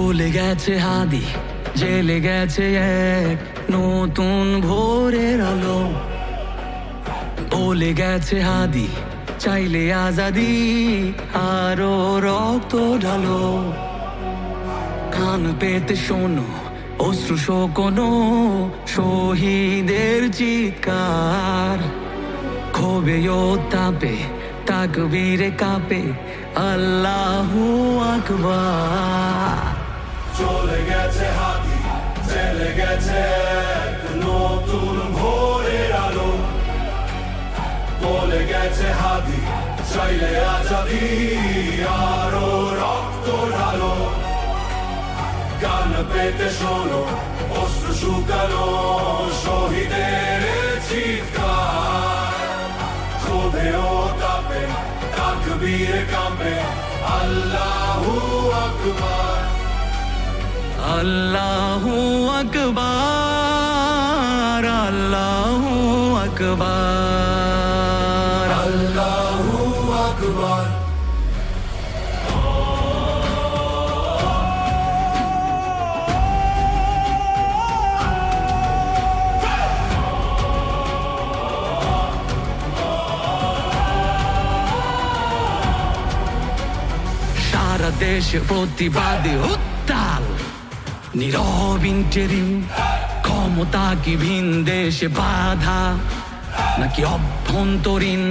চলে গেছে হাদি, জেলে গেছে এক নতুন ভোরের আলো। বলে গেছে হাদি, চাইলে আজাদি, আরো রক্ত ঢালো। কান পেতে শোনো অশ্রু শোকনো শহীদের চিৎকার। ক্ষোভে ও তাপে তাকবীরে কাঁপে আল্লাহু আকবার। চলে গেছে হাদি, চলে গেছে এক নতুন ভোরের আলো। বলে গেছে হাদি, চাইলে আজাদি, আরো রক্ত ঢালো। কান পেতে শোনো অশ্রু শুকানো শহীদের চিৎকার। ক্ষোভে ও তাপে তাকবীরে কাঁপে আল্লাহু আকবার। আল্লাহু আকবার, আল্লাহু আকবার, আল্লাহু আকবার। সারা দেশে প্রতিবাদী উত্তাল, নীরব ইন্টেরিম। ক্ষমতা কি ভিন দেশে বাধা নাকি অভ্যন্তরীণ?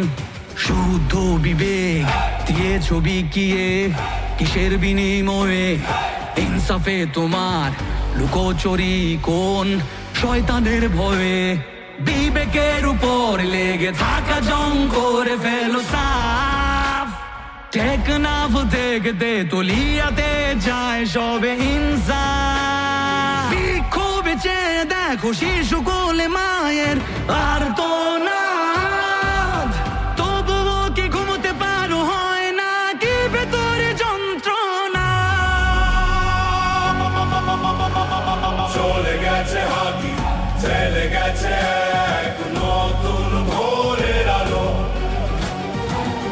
শুদ্ধ বিবেক দিয়ে ছবি কিয়ে কিসের বিনিময়ে? ইনসাফে তোমার লুকোচুরি কোন শয়তানের ভয়ে? বিবেকের উপর লেগে থাকা জং করে ফেলো সাফ। টেকনাফ থেকে তলিয়াতে যায় সবে ইনসাফ। বিক্ষোভে চেয়ে দেখো শিশু কোলে মায়ের আর তো না, তবুও কি ঘুমোতে পারো হয় না কি ভেতরে যন্ত্রণা? চলে গেছে হাদি, চলে গেছে এক নতুন ভোরের আলো।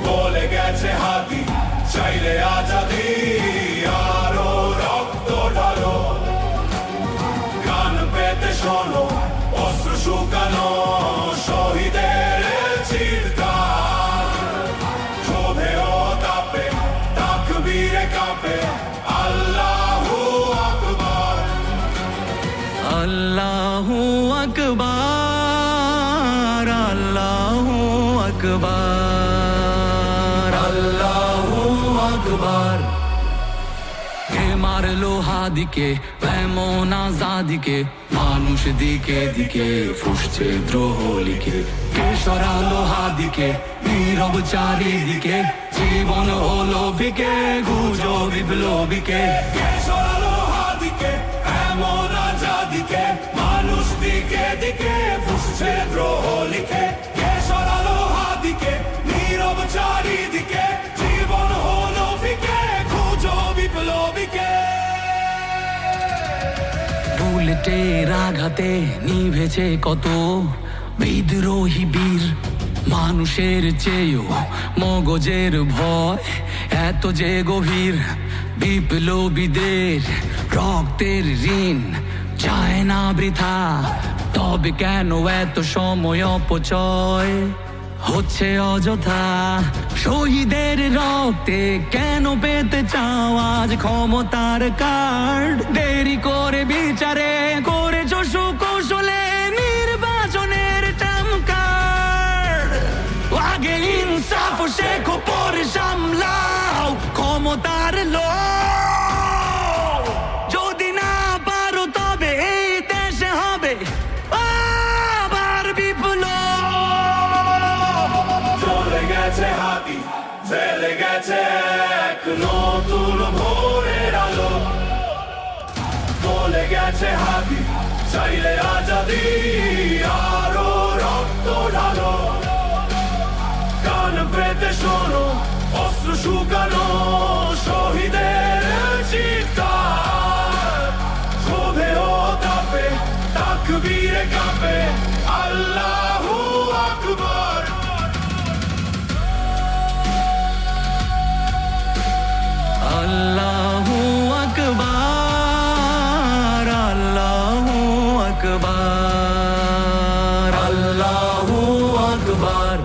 বলে গেছে হাদি, চাইলে আজাদি, আরো রক্ত ঢালো। কান পেতে শোনো অশ্রু শুকানো শহীদের চিৎকার। ক্ষোভে ও তাপে তাকবীরে কাঁপে আল্লাহু আকবার। আল্লাহু আকবার, আল্লাহু আকবার, আল্লাহু আকবার। কে মারলো হাদিকে এমন আজাদিকে? মানুষ দিকে দিকে ফুসছে দ্রোহ লিখে। কে সরালো হাদিকে নীরব চারিদিকে? জীবন হলো বিকে গুজো বিপ্লবীকে। কে সরালো হাদিকে এমন আজাদিকে? মানুষ দিকে দিকে ফুসছে দ্রোহ লিখে। কে সরালো হাদিকে নীরব চারিদিকে? জীবন হলো ফিকে খুঁজো বিপ্লবীকে। বুলেটের আঘাতে নিভেছে কত বিদ্রোহী বীর। মানুষের চেয়েও মগজের ভয় এত যে গভীর। বিপ্লবীদের রক্তের ঋণ যায় না বৃথা, তবে কেন এত সময় অপচয় হচ্ছে অযথা? শহীদের রক্তে কেন পেতে চাও আজ ক্ষমতার কার্ড? দেরি করে বিচারে করেছো সুকৌশলে নির্বাচনের টামকার্ড। আগে ইনসাফ শেখো পরে সামলাও ক্ষমতার লোভ। যদি না পারো তবে এই দেশে হবে আবার বিপ্লব। চলে গেছে হাদি, চলে গেছে এক নতুন ভোরের আলো। বলে গেছে হাদি, চাইলে আজাদি, আরো রক্ত ঢালো। কান পেতে শোনো অশ্রু শুকানো শহীদের চিৎকার। ক্ষোভে ও তাপে তাকবীরে কাঁপে আল্লাহু আকবার। আল্লাহু আকবার। আবার